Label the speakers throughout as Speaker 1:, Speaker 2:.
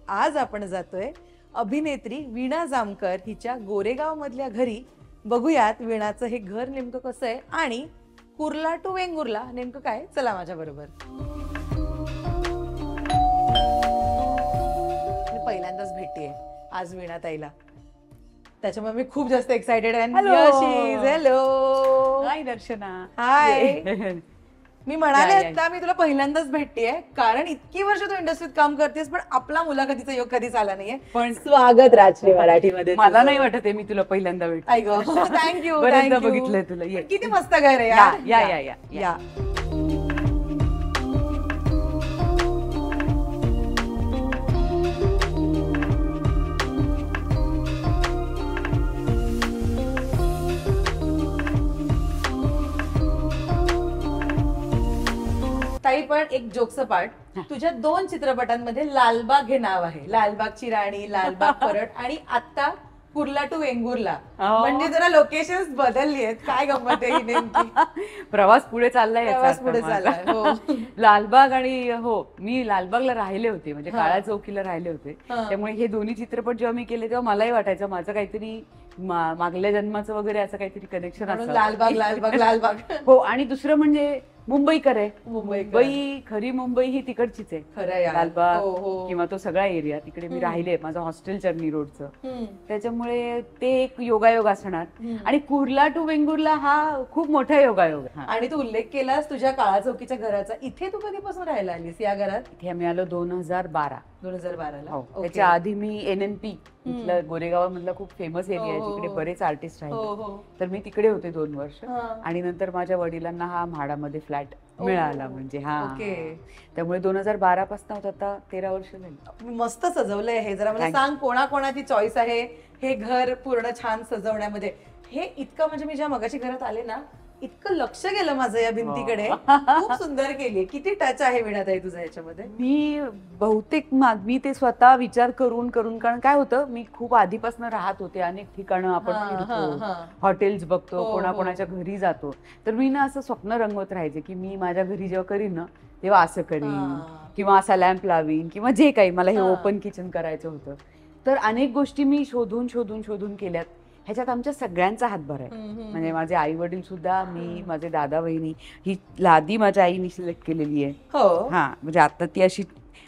Speaker 1: आज आपण जातोय अभिनेत्री वीणा जामकर हिच्या गोरेगाव मधल्या घरी. बघूयात वीणाचं हे घर नेमकं कसं आहे आणि कुर्ला टू वेंगुर्ला नेमकं काय. चला माझ्या बरोबर. पहिल्यांदाच भेटतीये आज वीणा ताईला, त्याच्यामुळे मी खूप जास्त एक्साइटेड आहे.
Speaker 2: हॅलो. हाय दर्शना.
Speaker 1: हाय. मी म्हणाले आता मी तुला पहिल्यांदाच भेटतेय कारण इतकी वर्ष तू इंडस्ट्रीत काम करतेस पण आपला मुलाखतीचा योग कधीच आला नाहीये.
Speaker 2: पण
Speaker 1: स्वागत राजश्री मराठीमध्ये.
Speaker 2: मला नाही वाटत मी तुला पहिल्यांदा भेटते.
Speaker 1: थँक्यू.
Speaker 2: बघितलंय तुला.
Speaker 1: किती मस्त घर आहे.
Speaker 2: या.
Speaker 1: ताई पण एक जोकचं पार्ट, तुझ्या 2 चित्रपटांमध्ये लालबाग हे नाव आहे. लालबागची राणी, लालबाग परत आणि आता कुर्ला टू वेंगुर्ला. म्हणजे जरा लोकेशन्स बदलली आहेत. काय गंमत आहे ही नेमकी.
Speaker 2: प्रवास पुढे चाललाय.
Speaker 1: हो.
Speaker 2: लालबाग आणि हो मी लालबागला राहिले होते, म्हणजे काळा चौकीला राहिले होते. त्यामुळे हे दोन्ही चित्रपट जेव्हा मी केले तेव्हा मलाही वाटायचं माझं काहीतरी मागल्या जन्माचं वगैरे असं काहीतरी कनेक्शन असतं.
Speaker 1: लालबाग.
Speaker 2: हो. आणि दुसरं म्हणजे मुंबईकर आहे. मुंबई खरी मुंबई ही तिकडचीच आहे.
Speaker 1: खरं.
Speaker 2: लालबाग किंवा तो सगळा एरिया तिकडे मी राहिले. माझं हॉस्टेल चर्नी रोडचं. त्याच्यामुळे ते एक योगायोग असणार. आणि कुर्ला टू वेंगुर्ला हा खूप मोठा योगायोग आहे.
Speaker 1: आणि तू उल्लेख केलास तुझ्या काळा चौकीच्या घराचा. इथे तू कधीपासून राहायला आलीस या घरात?
Speaker 2: इथे आम्ही आलो 2012.
Speaker 1: 2012ला.
Speaker 2: त्याच्या आधी मी NNP गोरेगाव मधला खूप फेमस एरिया आहे, तिकडे बरेच आर्टिस्ट राहिले. तर मी तिकडे होते 2 वर्ष. आणि नंतर माझ्या वडिलांना हा म्हाडामध्ये फ्लॅट मिळाला. म्हणजे त्यामुळे 2012 पासून आता 13 वर्ष झाली.
Speaker 1: मस्त सजवलंय हे. जरा मला सांग कोणाकोणाची चॉईस आहे हे घर पूर्ण छान सजवण्यामध्ये. हे इतकं म्हणजे मी ज्या मगाशी घरात आले ना इतकं लक्ष गेलं माझं या भिंतीकडे. खूप सुंदर केली. किती टच आहे वीणाताई तुझा याच्यामध्ये?
Speaker 2: मी बहुतेक मी ते स्वतः विचार करून कारण काय होतं मी खूप आधीपासून राहत होते. अनेक ठिकाणं आपण फिरतो, हॉटेल्स बघतो, कोणाकोणाच्या घरी जातो. तर मी ना असं स्वप्न रंगवत राहायचे की मी माझ्या घरी जेव्हा करीन ना तेव्हा असं करीन किंवा असा लॅम्प लावीन किंवा जे काही मला हे ओपन किचन करायचं होतं. तर अनेक गोष्टी मी शोधून केल्यात. ह्याच्यात आमच्या सगळ्यांचा हातभार आहे. म्हणजे माझे आई वडील सुद्धा, मी, माझे दादा बहिणी. ही लादी माझ्या आईने सिलेक्ट केलेली आहे. म्हणजे आता ती अशी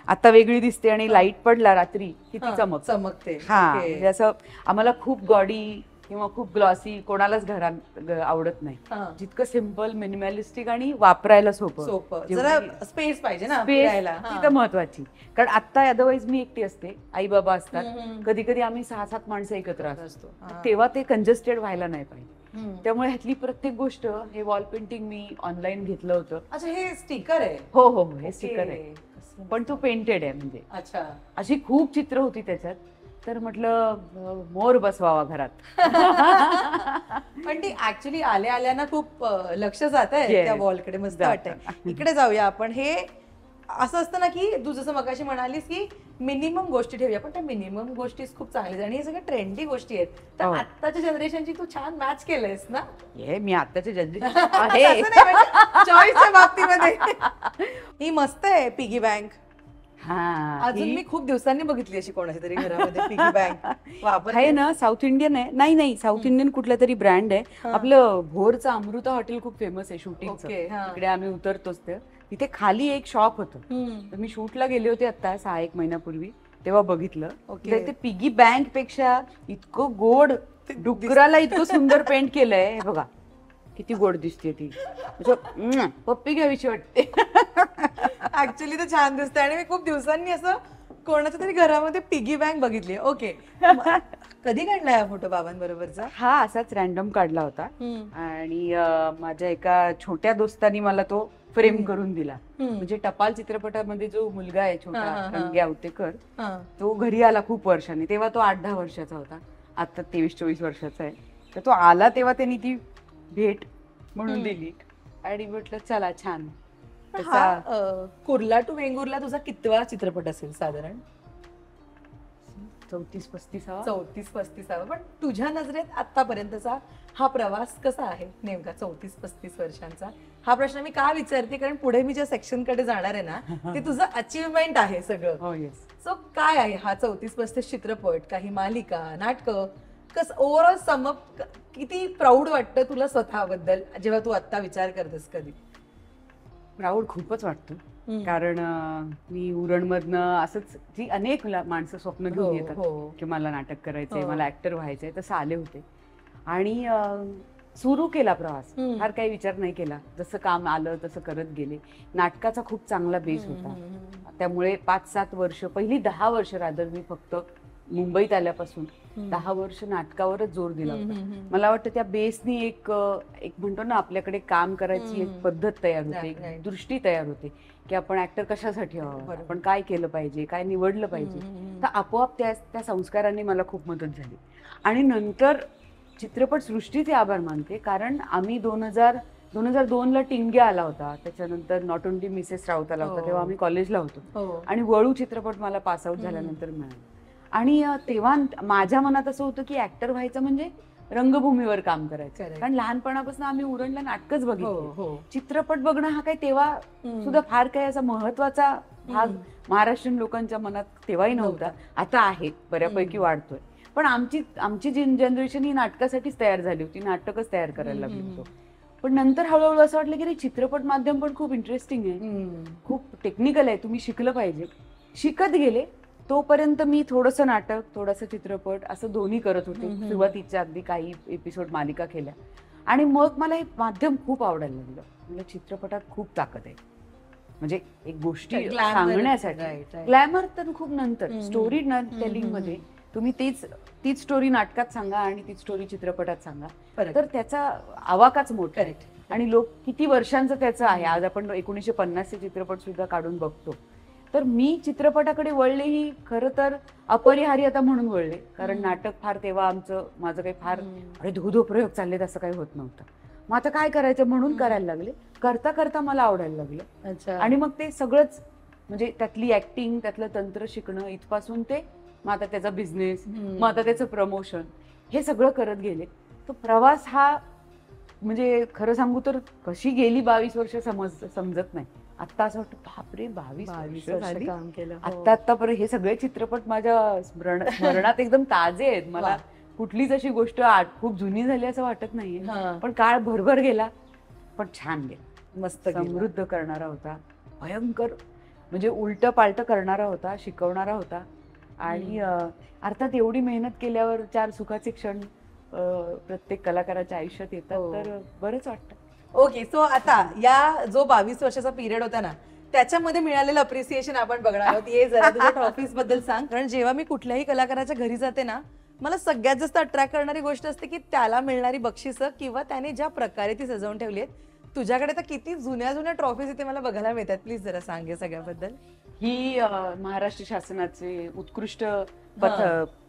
Speaker 2: आता वेगळी दिसते आणि लाईट पडला रात्री किती
Speaker 1: चमकते.
Speaker 2: म्हणजे असं आम्हाला खूप गॉडी किंवा खूप ग्लॉसी कोणालाच घरात आवडत नाही. जितकं सिम्पल, मिनिमलिस्टिक आणि वापरायला सोपं.
Speaker 1: जरा स्पेस पाहिजे ना
Speaker 2: ती तर महत्वाची. कारण आता अदरवाईज मी एकटी असते, आई बाबा असतात. कधी कधी आम्ही 6-7 माणसं एकत्र असतो. तेव्हा ते कंजेस्टेड व्हायला नाही पाहिजे. त्यामुळे ह्यातली प्रत्येक गोष्ट, हे वॉल पेंटिंग मी ऑनलाईन घेतलं होतं.
Speaker 1: अच्छा, हे स्टिकर आहे?
Speaker 2: हो, हे स्टिकर आहे. पण तो पेंटेड आहे. म्हणजे
Speaker 1: अच्छा,
Speaker 2: अशी खूप चित्र होती त्याच्यात. तर म्हटलं मोर बसवावा घरात.
Speaker 1: पण ती ऍक्च्युली आल्या ना खूप लक्ष जात आहे त्या वॉलकडे. मस्त वाटतंय. इकडे जाऊया आपण. हे असं असतं ना की तू जसं मगाशी म्हणालीस की मिनिमम गोष्टी ठेवूया, पण त्या मिनिमम गोष्टी खूप चांगल्या आणि हे सगळ्या ट्रेंडी गोष्टी आहेत. तर आत्ताच्या जनरेशनची तू छान मॅच केलंयस ना.
Speaker 2: मी आत्ताच्या जनरेशन
Speaker 1: चॉईसच्या बाबतीमध्ये. ही मस्त आहे पिगी बँक. अजून मी खूप दिवसांनी बघितली अशी कोणाच्या तरी घरामध्ये पिगी बँक
Speaker 2: आहे ना. साऊथ इंडियन आहे. नाही साऊथ इंडियन कुठला तरी ब्रँड आहे. आपलं भोरचं अमृता हॉटेल खूप फेमस आहे शूटिंगचं. तिकडे आम्ही उतरतोच. तिथे खाली एक शॉप होतं. तर मी शूटला गेले होते आता 6-1 महिन्यापूर्वी, तेव्हा बघितलं. ते पिगी बँक पेक्षा इतकं गोड, डुकराला इतकं सुंदर पेंट केलंय. हे बघा किती गोड दिसते ती. पप्पी घ्यावीशी वाटते.
Speaker 1: ऍक्च्युली तर छान दिसते. आणि मी खूप दिवसांनी असं कोणाच्या तरी घरामध्ये पिगी बँक बघितली. ओके. कधी काढला हा फोटो बाबांबरोबरचा?
Speaker 2: हा असाच रॅन्डम काढला होता. आणि माझ्या एका छोट्या दोस्तानी मला तो फ्रेम करून दिला. म्हणजे टपाल चित्रपटामध्ये जो मुलगा आहे छोटा रंगे आवतेकर, तो घरी आला खूप वर्षांनी. तेव्हा तो 8-10 वर्षाचा होता. आता 23-24 वर्षाचा आहे. तर तो आला तेव्हा त्यांनी ती भेट म्हणून दिली. आणि म्हटलं चला छान.
Speaker 1: कुर्ला टू वेंगुर्ला तुझा कितवा चित्रपट असेल साधारण?
Speaker 2: 34-35.
Speaker 1: 34-35. पण तुझ्या नजरेत आतापर्यंतचा हा प्रवास कसा आहे नेमका 34-35 वर्षांचा? हा प्रश्न मी का विचारते, कारण पुढे मी ज्या सेक्शन कडे जाणार आहे ना ते तुझं अचीवमेंट आहे सगळं.
Speaker 2: हो, येस.
Speaker 1: सो काय आहे हा 34-35 चित्रपट, काही मालिका, नाटकं, कसं ओव्हरऑल किती प्राऊड वाटतं तुला स्वतःबद्दल जेव्हा तू आता विचार करतेस कधी?
Speaker 2: प्राऊड खूपच वाटतं, कारण मी उरणमधनं असंच जी अनेक माणसं स्वप्न घेऊन येतात की मला नाटक करायचंय, मला ऍक्टर व्हायचंय, तसं आले होते आणि सुरू केला प्रवास. फार काही विचार नाही केला, जसं काम आलं तसं करत गेले. नाटकाचा खूप चांगला बेस होता, त्यामुळे 5-7 वर्ष, पहिली 10 वर्ष रादर मी फक्त मुंबईत आल्यापासून 10 वर्ष नाटकावरच जोर दिला होता. मला वाटतं त्या बेसनी एक म्हणतो ना आपल्याकडे काम करायची एक पद्धत तयार होते, एक दृष्टी तयार होते की आपण ऍक्टर कशासाठी आहोत, आपण काय केलं पाहिजे, काय निवडलं पाहिजे. तर आपोआप त्या संस्कारांनी मला खूप मदत झाली. आणि नंतर चित्रपट सृष्टीचे आभार मानते, कारण आम्ही 2002ला टिंग्या आला होता, त्याच्यानंतर नॉट ओन्ली मिसेस राऊत आला होता, तेव्हा आम्ही कॉलेजला होतो, आणि वळू चित्रपट मला पास आउट झाल्यानंतर मिळाला. आणि तेव्हा माझ्या मनात असं होतं की ऍक्टर व्हायचं म्हणजे रंगभूमीवर काम करायचं, कारण लहानपणापासून आम्ही उरणला नाटकच बघितलं. चित्रपट बघणं हा काही तेव्हा सुद्धा फार काही असा महत्वाचा भाग महाराष्ट्रीयन लोकांच्या मनात तेव्हाही नव्हता. आता आहे, बऱ्यापैकी वाढतोय. पण आमची जनरेशन ही नाटकासाठीच तयार झाली होती, नाटकच तयार करायला लागलो होतो. पण नंतर हळूहळू असं वाटलं की चित्रपट माध्यम पण खूप इंटरेस्टिंग आहे, खूप टेक्निकल आहे, तुम्ही शिकलं पाहिजे. शिकत गेले. तोपर्यंत मी थोडंसं नाटक, थोडंसं चित्रपट असं दोन्ही करत होते. सुरुवातीच्या अगदी काही एपिसोड मालिका केल्या, आणि मग मला हे माध्यम खूप आवडायला लागलं. म्हणजे चित्रपटात खूप ताकद आहे, म्हणजे एक गोष्टी सांगण्यासाठी. ग्लॅमर तर खूप नंतर, स्टोरी टेलिंग मध्ये तुम्ही तीच स्टोरी नाटकात सांगा आणि तीच स्टोरी चित्रपटात सांगा, तर त्याचा आवाकाच मोठा आहे. आणि लोक किती वर्षांचं त्याचं आहे. आज आपण 1950चे चित्रपट सुद्धा काढून बघतो. तर मी चित्रपटाकडे वळले ही खरं तर अपरिहार्यता म्हणून वळले, कारण नाटक फार तेव्हा माझं काही फार धो प्रयोग चाललेत असं काही होत नव्हतं. मग आता काय करायचं म्हणून करायला लागले. करता करता मला आवडायला लागलं, आणि मग ते सगळंच म्हणजे त्यातली ऍक्टिंग, त्यातलं तंत्र शिकणं इथपासून ते मग आता त्याचा बिझनेस, मग आता त्याचं प्रमोशन, हे सगळं करत गेले. तो प्रवास हा म्हणजे खरं सांगू तर कशी गेली 22 वर्ष समजत नाही. आता असं वाटतं बापरे 22 वर्ष
Speaker 1: काम केलं.
Speaker 2: आतापर्यंत हे सगळे चित्रपट माझ्या स्मरणात एकदम ताजे आहेत. मला कुठलीच अशी गोष्ट खूप जुनी झाली असं वाटत नाहीये. पण काळ भरभर गेला, पण छान गेला, मस्त समृद्ध करणारा होता, भयंकर म्हणजे उलट पालट करणारा होता, शिकवणारा होता. आणि अर्थात एवढी मेहनत केल्यावर 4 सुखाचे क्षण प्रत्येक कलाकाराच्या आयुष्यात येतात, तर बरंच वाटतं.
Speaker 1: ओके, सो आता या जो 22 वर्षाचा पिरियड होता ना, त्याच्यामध्ये मिळालेलं अप्रिसिएशन आपण बघणार आहोत. ये जरा तुझ्या ट्रॉफीज बद्दल सांग. कारण जेव्हा मी कुठल्याही कलाकाराच्या घरी जाते ना, मला सगळ्यात जास्त अट्रॅक्ट करणारी गोष्ट असते की त्याला मिळणारी बक्षिसं किंवा त्याने ज्या प्रकारे ती सजवून ठेवली आहेत. तुझ्याकडे तर किती जुन्या ट्रॉफीज इथे मला बघायला मिळतात. प्लीज जरा सांग या सगळ्याबद्दल.
Speaker 2: ही महाराष्ट्र शासनाचे उत्कृष्ट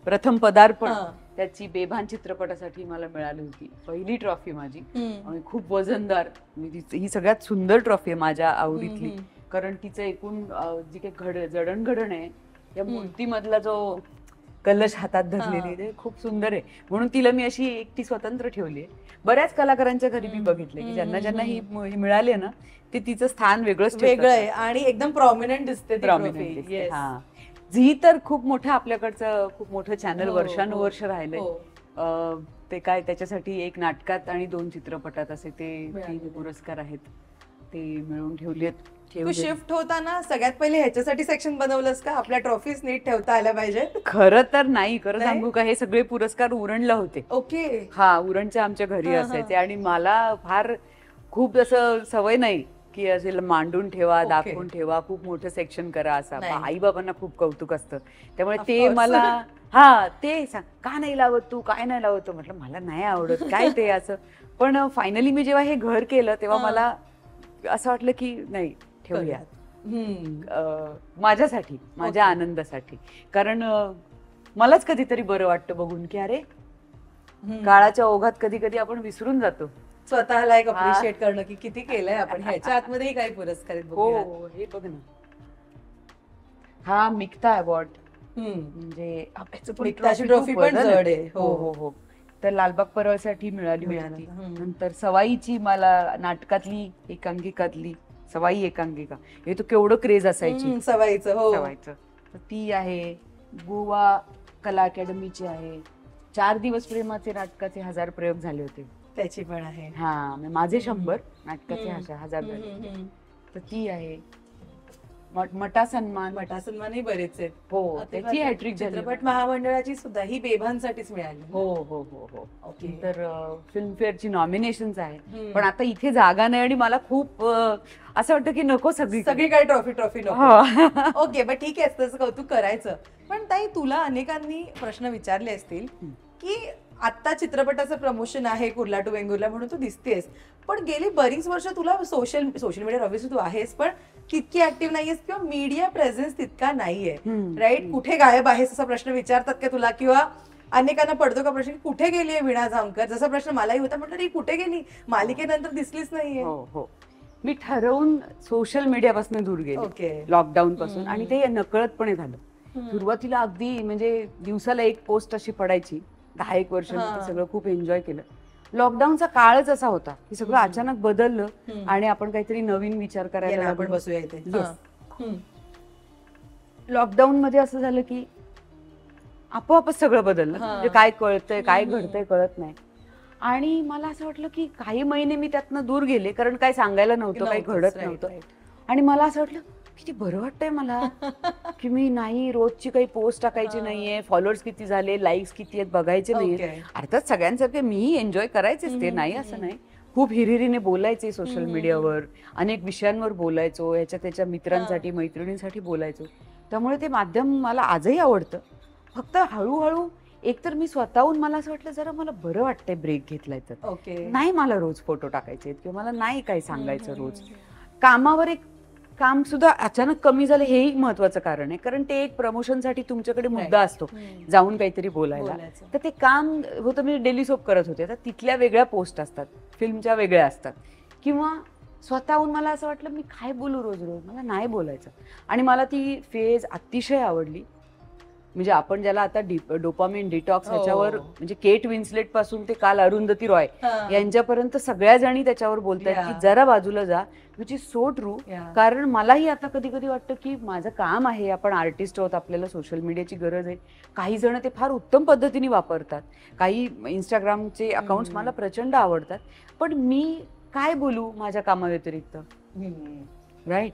Speaker 2: प्रथम पदार्पण, त्याची बेभान चित्रपटासाठी मला मिळाली होती पहिली ट्रॉफी माझी. खूप वजनदार, ही सगळ्यात सुंदर ट्रॉफी आहे माझ्या आवडीतली, कारण तिचं एकूण जी काही जडणघडण आहे, या मूर्तीमधला जो कलश हातात धरलेली खूप सुंदर आहे, म्हणून तिला मी अशी एकटी स्वतंत्र ठेवली आहे. बऱ्याच कलाकारांच्या घरी मी बघितले की ज्यांना ही मिळाली ना, ते तिचं स्थान वेगळं आहे
Speaker 1: आणि एकदम प्रॉमिनंट दिसते.
Speaker 2: झी तर खूप मोठं आपल्याकडचं खूप मोठं चॅनल वर्षानुवर्ष राहिलंय. ते काय त्याच्यासाठी एक नाटकात आणि 2 चित्रपटात असे ते 3 पुरस्कार आहेत, ते मिळवून ठेवलेत.
Speaker 1: तू शिफ्ट होताना सगळ्यात पहिले ह्याच्यासाठी सेक्शन बनवलंस का, आपल्या ट्रॉफीज नीट ठेवता आल्या पाहिजेत?
Speaker 2: खरं तर नाही, खरं सांगू का, हे सगळे पुरस्कार उरणला होते.
Speaker 1: ओके.
Speaker 2: हा, उरणच्या आमच्या घरी असायचे, आणि मला फार खूप असं सवय नाही की असे मांडून ठेवा, दाखवून ठेवा, खूप मोठं सेक्शन करा असं. आई बाबांना खूप कौतुक असतं, त्यामुळे ते मला ते सांग का नाही लावत तू, काय नाही लावत. म्हटलं मला नाही आवडत काय ते असं. पण फायनली मी जेव्हा हे घर केलं तेव्हा मला असं वाटलं की नाही, ठेवूया माझ्यासाठी, माझ्या आनंदासाठी. कारण मलाच कधीतरी बरं वाटतं बघून की अरे काळाच्या ओघात कधी कधी आपण विसरून जातो
Speaker 1: स्वतःला एक अप्रिशिएट करणं की किती केलंय आपण. ह्याच्या आतमध्येही काही पुरस्कार आहेत.
Speaker 2: हो, हे बघ ना, हा मिक्ता अवॉर्ड म्हणजे
Speaker 1: ट्रॉफी पण जड आहे.
Speaker 2: हो हो हो. तर लालबाग परळसाठी मिळाली होती. नंतर सवाईची मला नाटकातली एकांकिकातली सवाई एकांकिका, हे तो केवढं क्रेज असायची
Speaker 1: सवाईचं.
Speaker 2: तर ती आहे. गोवा कला अकॅडमीची आहे. 4 दिवस प्रेमाचे नाटकाचे 1000 प्रयोग झाले होते,
Speaker 1: त्याची पण आहे.
Speaker 2: हा, माझे 100 नाटकाचे 1000 झाले. तर ती आहे. मटा सन्मानही
Speaker 1: बरेच आहेत.
Speaker 2: हो, त्याची हॅट्रिक झाली.
Speaker 1: चित्रपट महामंडळाची सुद्धा ही बेभानसाठीच मिळाली.
Speaker 2: हो हो हो हो. तर फिल्मफेअरची नॉमिनेशन्स आहेत, पण आता इथे जागा नाही आणि मला खूप असं वाटतं की नको
Speaker 1: सगळीकडे ट्रॉफी नको. ओके, पण ठीक आहे, तसं कौतुक करायचं. पण ताई, तुला अनेकांनी प्रश्न विचारले असतील की आता चित्रपटाचं प्रमोशन आहे कुर्ला टू वेंगुर्ला म्हणून तू दिसतेस, पण गेली बरीच वर्ष तुला सोशल मीडिया ऑब्व्हियसली तू आहेस, पण तितकी ऍक्टिव्ह नाहीयेस किंवा मीडिया प्रेझेन्स तितका नाहीये, राईट? कुठे गायब आहेस असा प्रश्न विचारतात का तुला? किंवा अनेकांना पडतो का प्रश्न, कुठे गेलीये वीणा जामकर? जसा प्रश्न मलाही होता, म्हटलं ती कुठे गेली, मालिकेनंतर दिसलीच नाहीये.
Speaker 2: हो, मी ठरवून सोशल मीडियापासून दूर गेले लॉकडाऊन पासून, आणि ते नकळतपणे झालं. सुरुवातीला अगदी म्हणजे दिवसाला एक पोस्ट अशी पडायची. 10-1 वर्ष सगळं खूप एन्जॉय केलं. लॉकडाऊनचा काळच असा होता की सगळं अचानक बदललं आणि आपण काहीतरी नवीन विचार करायला
Speaker 1: आपण बसूया इथे.
Speaker 2: लॉकडाऊन मध्ये असं झालं की आपोआपच सगळं बदललं. म्हणजे काय कळतंय, काय घडतंय कळत नाही. आणि मला असं वाटलं की काही महिने मी त्यातनं दूर गेले, कारण काय सांगायला नव्हतं, काही घडत नव्हतं. आणि मला असं वाटलं किती बरं वाटतंय मला की मी नाही रोजची काही पोस्ट टाकायची नाहीये, फॉलोअर्स किती झाले, लाईक्स किती आहेत बघायचे नाहीये. अर्थात सगळ्यांसारखे मीही एन्जॉय करायचेच, ते नाही असं नाही. खूप हिरिरीने बोलायचे सोशल मीडियावर, अनेक विषयांवर बोलायचो, ह्याच्या त्याच्या मित्रांसाठी मैत्रिणींसाठी बोलायचो. त्यामुळे ते माध्यम मला आजही आवडतं. फक्त हळूहळू एकतर मी स्वतःहून मला असं वाटलं जरा मला बरं वाटतंय ब्रेक घेतलाय, तर नाही मला रोज फोटो टाकायचे किंवा मला नाही काही सांगायचं रोज. कामावर एक काम सुद्धा अचानक कमी झालं, हेही महत्वाचं कारण आहे, कारण ते एक प्रमोशनसाठी तुमच्याकडे मुद्दा असतो जाऊन काहीतरी बोलायला. तर ते काम होतं, मी डेली सोप करत होते, तर तिथल्या वेगळ्या पोस्ट असतात, फिल्मच्या वेगळ्या असतात. किंवा स्वतःहून मला असं वाटलं मी काय बोलू रोज रोज, मला नाही बोलायचं. आणि मला ती फेज अतिशय आवडली. म्हणजे आपण ज्याला आता डोपामिन डिटॉक्स ह्याच्यावर, म्हणजे केट विन्सलेट पासून ते काल अरुंधती रॉय यांच्यापर्यंत सगळ्या जणी त्याच्यावर बोलतायत की जरा बाजूला जा, विच इज सो ट्रू. कारण मलाही आता कधी कधी वाटतं की माझं काम आहे, आपण आर्टिस्ट आहोत, आपल्याला सोशल मीडियाची गरज आहे. काही जण ते फार उत्तम पद्धतीने वापरतात, काही इंस्टाग्रामचे अकाउंट्स मला प्रचंड आवडतात, पण मी काय बोलू माझ्या कामाव्यतिरिक्त, राईट?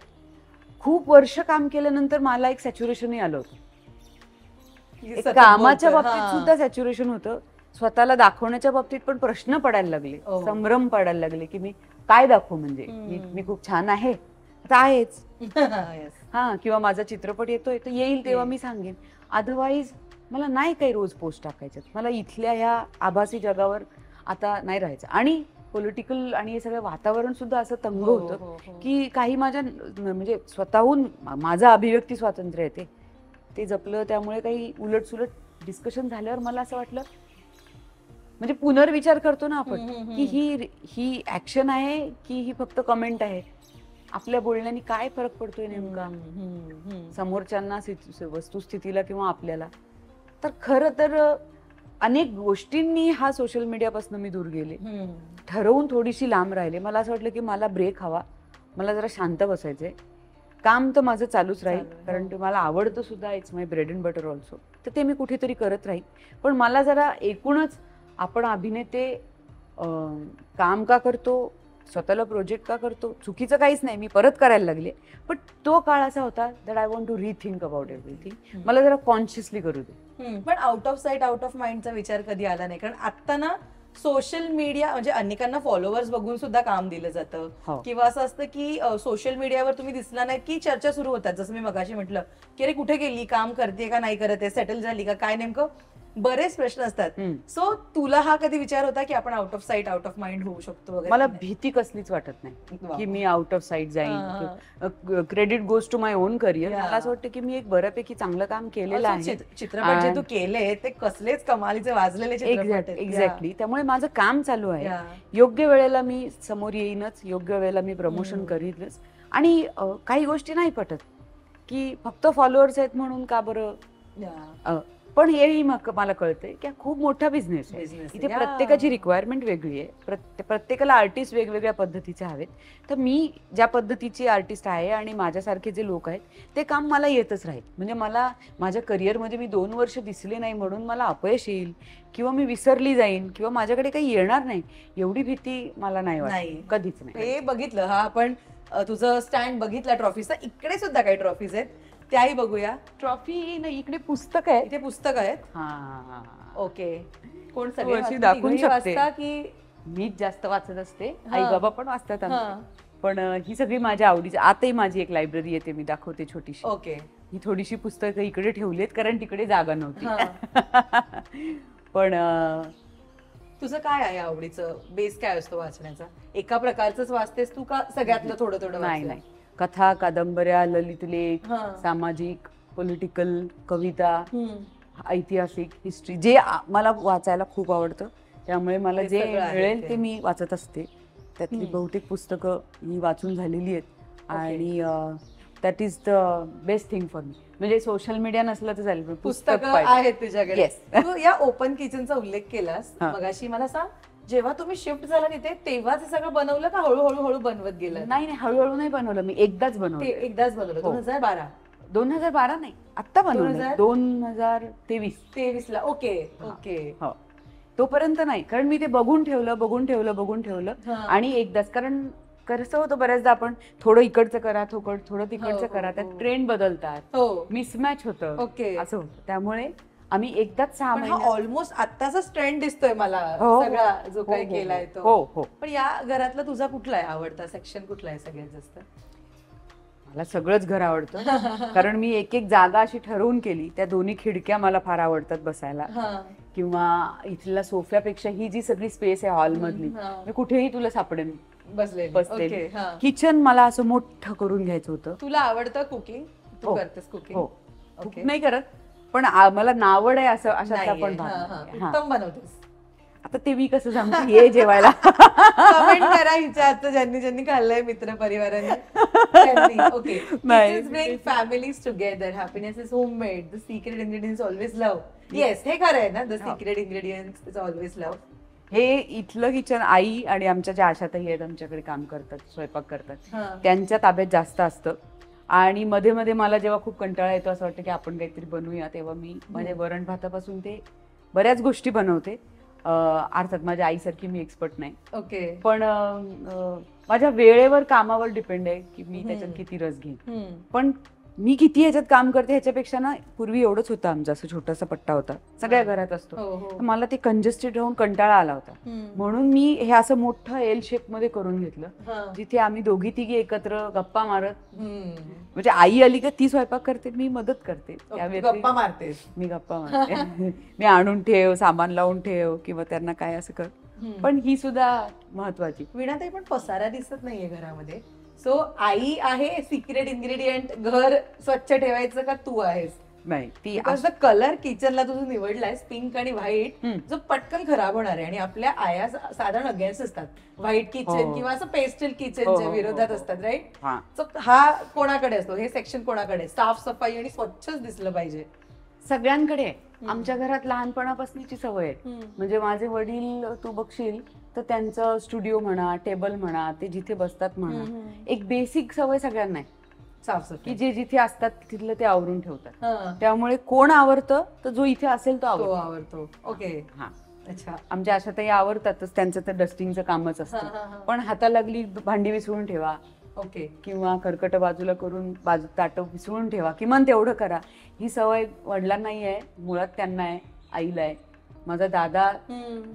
Speaker 2: खूप वर्ष काम केल्यानंतर मला एक सॅच्युरेशनही आलं होतं. कामाच्या बाबतीत सुद्धा सॅच्युरेशन होतं, स्वतःला दाखवण्याच्या बाबतीत पण प्रश्न पडायला लागले, संभ्रम पडायला लागले की मी काय दाखवू, म्हणजे मी खूप छान आहे आता आहेच, हा, किंवा माझा चित्रपट येतोय तर येईल तेव्हा मी सांगेन, अदरवाईज मला नाही काही रोज पोस्ट टाकायच्यात. मला इथल्या ह्या आभासी जगावर आता नाही राहायचं. आणि पॉलिटिकल आणि हे सगळं वातावरण सुद्धा असं तंग होतं की काही माझ्या म्हणजे स्वतःहून माझं अभिव्यक्ती स्वातंत्र्य आहे ते जपलं. त्यामुळे काही उलटसुलट डिस्कशन झाल्यावर मला असं वाटलं, म्हणजे पुनर्विचार करतो ना आपण की ही ऍक्शन आहे की ही फक्त कमेंट आहे, आपल्या बोलण्याने काय फरक पडतोय नेमका समोरच्यांना, वस्तुस्थितीला किंवा आपल्याला. तर खरं तर अनेक गोष्टींनी हा सोशल मीडियापासून मी दूर गेले, ठरवून थोडीशी लांब राहिले. मला असं वाटलं की मला ब्रेक हवा, मला जरा शांत बसायचंय. काम तर माझं चालूच राहील, कारण ते मला आवडतं सुद्धा, it's my bread and butter also, तर ते मी कुठेतरी करत राहील. पण मला जरा एकूणच आपण अभिनेते काम का करतो, स्वतःला प्रोजेक्ट का करतो, चुकीचं काहीच नाही, मी परत करायला लागले. पण तो काळ असा होता that I want to rethink about everything, मला जरा कॉन्शियसली करू दे.
Speaker 1: पण out of sight out of माइंडचा विचार कधी आला नाही? कारण आता ना सोशल मीडिया म्हणजे अनेकांना फॉलोअर्स बघून सुद्धा काम दिलं जातं, किंवा असं असतं की सोशल मीडियावर तुम्ही दिसला नाही की चर्चा सुरू होतात, जसं मी मगाशी म्हटलं की अरे कुठे गेली, काम करते का नाही करते, सेटल झाली का, काय नेमकं बरेच प्रश्न असतात. सो तुला हा कधी विचार होता की आपण out of sight out of mind होऊ शकतो?
Speaker 2: मला भीती कसलीच वाटत नाही की मी आउट ऑफ साईट जाईन. Credit goes to my own career. मला असं वाटतं की मी एक बऱ्यापैकी चांगलं काम केलेलं आहे.
Speaker 1: चित्रपट जे तू केले ते कसलेच कमालीचे वाजलेले चित्रपट.
Speaker 2: एक्झॅक्टली. त्यामुळे माझं काम चालू आहे, योग्य वेळेला मी समोर येईनच, योग्य वेळेला मी प्रमोशन करीनच. आणि काही गोष्टी नाही पटत की फक्त फॉलोअर्स आहेत म्हणून का बरं पण हेही मला कळतंय की खूप मोठा बिझनेस आहे.
Speaker 1: Business आहे.
Speaker 2: इथे
Speaker 1: Yeah.
Speaker 2: प्रत्येकाची रिक्वायरमेंट वेगळी आहे. प्रत्येकाला आर्टिस्ट वेगवेगळ्या पद्धतीचे हवेत. तर मी ज्या पद्धतीची आर्टिस्ट आहे आणि माझ्यासारखे जे लोक आहेत ते काम मला येतच राहील. म्हणजे मला माझ्या करिअरमध्ये मी 2 वर्ष दिसले नाही म्हणून मला अपयश येईल किंवा मी विसरली जाईन किंवा माझ्याकडे काही येणार नाही एवढी भीती मला नाही वाटत, कधीच नाही.
Speaker 1: हे बघितलं, हा आपण तुझं स्टँड बघितला ट्रॉफीचा. इकडे सुद्धा काही ट्रॉफीज आहेत, त्याही बघूया.
Speaker 2: ट्रॉफी नाही, इकडे पुस्तक आहे.
Speaker 1: इथे पुस्तक आहेत.
Speaker 2: हा,
Speaker 1: ओके. कोण
Speaker 2: तू
Speaker 1: सगळे
Speaker 2: अशी दाखवून शकते.
Speaker 1: वाचता की
Speaker 2: मीच जास्त वाचत असते, आई बाबा पण वाचतात आमचे. पण ही सगळी माझ्या आवडीची. आताही माझी एक लायब्ररी येते, मी दाखवते छोटीशी.
Speaker 1: ओके.
Speaker 2: ही थोडीशी पुस्तकं इकडे ठेवलीत कारण तिकडे जागा नव्हती. पण
Speaker 1: तुझं काय आहे आवडीचं बेस, काय असतो वाचण्याचा? एका प्रकारचंच वाचतेस तू का सगळ्यातलं थोडं थोडं?
Speaker 2: नाही नाही, कथा, कादंबऱ्या, ललित लेख, सामाजिक, पॉलिटिकल, कविता, ऐतिहासिक, हिस्ट्री, जे मला वाचायला खूप आवडतं. त्यामुळे मला जे मिळेल ते मी वाचत असते. त्यातली बहुतेक पुस्तकं ही वाचून झालेली आहेत आणि that is the best thing for me. म्हणजे सोशल मीडिया नसलं तर चालेल,
Speaker 1: पुस्तकं आहेत तुझ्याकडे. तू या ओपन किचनचा उल्लेख केलास मगाशी. मला सांग, जेव्हा तुम्ही शिफ्ट झाला तिथे तेव्हाच हे सगळं बनवलं का हळूहळू बनवत गेलं?
Speaker 2: नाही नाही, हळूहळू नाही बनवलं मी, एकदाच बनवलं.
Speaker 1: 2012?
Speaker 2: 2012 नाही, आत्ता बनवलं 2023
Speaker 1: ला. Okay okay.
Speaker 2: हो, तोपर्यंत नाही, कारण मी ते बघून ठेवलं आणि एकदाच. कारण कसं होतं, बऱ्याचदा आपण थोडं इकडचं करा, थोडं तिकडचं करा, त्यात ट्रेंड बदलतात, मिसमॅच होतं.
Speaker 1: ओके.
Speaker 2: असं होतं. त्यामुळे आम्ही एकदाच 6 महिने.
Speaker 1: ऑलमोस्ट आत्ताचाच ट्रेंड दिसतोय मला सगळा जो काही केलाय तो.
Speaker 2: हो हो.
Speaker 1: पण या घरातला तुझा कुठला आहे आवडता सेक्शन, कुठला आहे सगळ्यात जास्त?
Speaker 2: मला सगळंच घर आवडतं. कारण मी एक एक जागा अशी ठरवून केली. त्या दोन्ही खिडक्या मला फार आवडतात बसायला, किंवा इथल्या सोफ्यापेक्षा ही जी सगळी स्पेस आहे हॉलमधली, मी कुठेही तुला सापडेन बसले. किचन मला असं मोठं करून घ्यायचं होतं.
Speaker 1: तुला आवडतं कुकिंग? तू करतेस कुकिंग?
Speaker 2: हो. नाही करत, पण मला नावड आहे असं, अशा पण
Speaker 1: उत्तम बनवतेस.
Speaker 2: आता ते मी कसं सांगते, ये जेवायला.
Speaker 1: कमेंट करा हिच्या आता ज्यांनी खाल्लंय मित्र परिवाराने. Okay. Bring families together. Happiness is homemade. The secret ingredients always love. Yes, हे खरं आहे ना? The secret ingredients is always love.
Speaker 2: हे इथलं किचन आई आणि आमच्या ज्या आशाताई आहेत आमच्याकडे काम करतात, स्वयंपाक करतात, त्यांच्या ताब्यात जास्त असतं. आणि मध्ये मध्ये मला जेव्हा खूप कंटाळा येतो, असं वाटतं की आपण काहीतरी बनवूया, तेव्हा मी माझ्या वरण भातापासून ते बऱ्याच गोष्टी बनवते. अर्थात माझ्या आईसारखी मी एक्सपर्ट नाही.
Speaker 1: ओके.
Speaker 2: पण माझ्या वेळेवर, कामावर डिपेंड आहे की मी त्याच्यात किती रस घेईन. पण मी किती ह्याच्यात काम करते ह्याच्यापेक्षा ना, पूर्वी एवढंच होतं आमचा, असं छोटासा पट्टा होता, सगळ्या घरात असतो. मला ते कंजेस्टेड राहून कंटाळा आला होता. म्हणून मी हे असं मोठं एल शेप मध्ये करून घेतलं, जिथे आम्ही दोघी तिघी एकत्र गप्पा मारत, म्हणजे आई आली का ती स्वयंपाक करते, मी मदत करते,
Speaker 1: गप्पा मारते,
Speaker 2: मी गप्पा मारते. मी आणून ठेव, सामान लावून ठेव, किंवा त्यांना काय असं कर. पण ही सुद्धा महत्वाची.
Speaker 1: वीणाताई, पण पसारा दिसत नाहीये घरामध्ये. सो आई आहे सिक्रेट इन्ग्रेडियंट घर स्वच्छ ठेवायचं, का तू आहेस?
Speaker 2: नाही, ती
Speaker 1: कलर किचनला तुझं निवडलायस पिंक आणि व्हाईट, जो पटकन खराब होणार आहे. आणि आपल्या आया साधारण अगेन्स्ट असतात व्हाईट किचन किंवा असं पेस्टल किचनच्या विरोधात असतात, राईट? हा कोणाकडे असतो हे सेक्शन? कोणाकडे? साफ सफाई आणि स्वच्छच दिसलं पाहिजे
Speaker 2: सगळ्यांकडे. आमच्या घरात लहानपणापासूनची सवय आहे. म्हणजे माझे वडील, तू बघशील तर त्यांचं स्टुडिओ म्हणा, टेबल म्हणा, ते जिथे बसतात म्हणा, एक बेसिक सवय सगळ्यांना आहे,
Speaker 1: साफसफाई,
Speaker 2: की जे जिथे असतात तिथलं ते आवरून ठेवतात. त्यामुळे कोण आवरतं तर जो इथे असेल तो
Speaker 1: आवरतो. ओके.
Speaker 2: हा, अच्छा. आमच्या आशाताई आवरतातच, त्यांचं तर डस्टिंगचं कामच असतं. पण हाताला लागली भांडी विसरून ठेवा,
Speaker 1: ओके, किंवा
Speaker 2: कर्कट बाजूला करून ताटं विसरून ठेवा, किमान तेवढं करा. ही सवय वडिलांनाही आहे, मुळात त्यांना आहे, आईला आहे. माझा दादा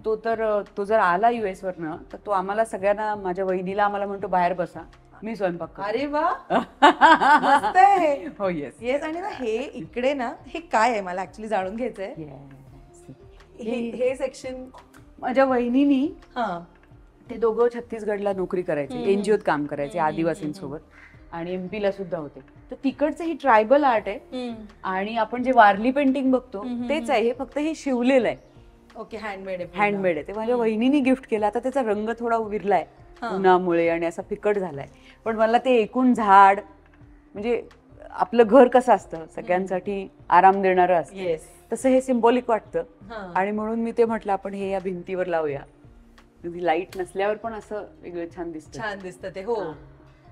Speaker 2: तो जर आला US वरनं तर तो आम्हाला सगळ्यांना, माझ्या वहिनीला आम्हाला म्हणतो, बाहेर बसा, मी स्वयंपाक.
Speaker 1: अरे वा, मस्त आहे.
Speaker 2: हो, येस
Speaker 1: येस. आणि ना हे इकडे ना, हे काय आहे मला ऍक्च्युली जाणून घ्यायचंय. हे सेक्शन
Speaker 2: माझ्या वहिनीनी, ते दोघं छत्तीसगडला नोकरी करायचे, NGOत काम करायचे आदिवासींसोबत, आणि MP ला सुद्धा होते. तर तिकडचं ही ट्रायबल आर्ट आहे. आणि आपण जे वारली पेंटिंग बघतो तेच आहे हे, फक्त हे शिवलेलं आहे.
Speaker 1: ओके. हँडमेड
Speaker 2: आहे. ते माझ्या वहिनीने गिफ्ट केलं. आता त्याचा रंग थोडा विरलाय उन्हामुळे आणि असा फिकट झालाय. पण मला ते एकूण झाड, म्हणजे आपलं घर कसं असतं सगळ्यांसाठी आराम देणारं असतं,
Speaker 1: येस.
Speaker 2: तसं हे सिम्बॉलिक वाटतं आणि म्हणून मी ते म्हटलं आपण हे या भिंतीवर लावूया. लाईट नसल्यावर पण असं वेगळं छान दिसतं.
Speaker 1: छान दिसतं ते. हो,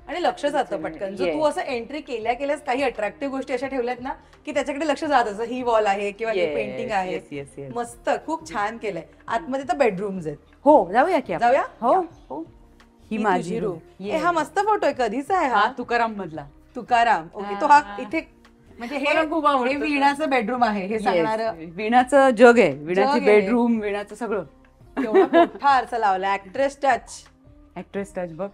Speaker 1: आणि लक्ष जातं पटकन. जर तू असं एंट्री केल्याच काही अट्रॅक्टिव्ह गोष्टी अशा ठेवल्यात ना की त्याच्याकडे लक्ष जात असं, ही वॉल आहे किंवा हे पेंटिंग आहे. मस्त, खूप छान केलंय. आतमध्ये तर बेडरूम्स आहेत.
Speaker 2: हो, जाऊया की
Speaker 1: जाऊया.
Speaker 2: हो हो. ही माझी
Speaker 1: रूम. हा मस्त फोटो आहे. कधीचा आहे हा?
Speaker 2: तुकाराम मधला.
Speaker 1: तुकाराम. ओके. तो हा इथे म्हणजे हे वीणाचं बेडरूम आहे हे सांगणार.
Speaker 2: वीणाचं जग आहे, वीणाची बेडरूम, वीणाचं सगळं.
Speaker 1: केवढा मोठा आरसा लावला. ऍक्ट्रेस टच
Speaker 2: बघ.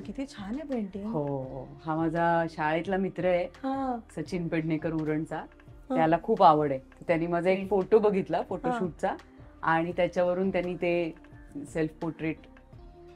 Speaker 1: किती छान आहे पेंटिंग.
Speaker 2: हो, हा माझा शाळेतला मित्र आहे सचिन पेडणेकर उरणचा. त्याला खूप आवड आहे. त्यांनी माझा एक फोटो बघितला फोटोशूटचा आणि त्याच्यावरून त्यांनी ते सेल्फ पोर्ट्रेट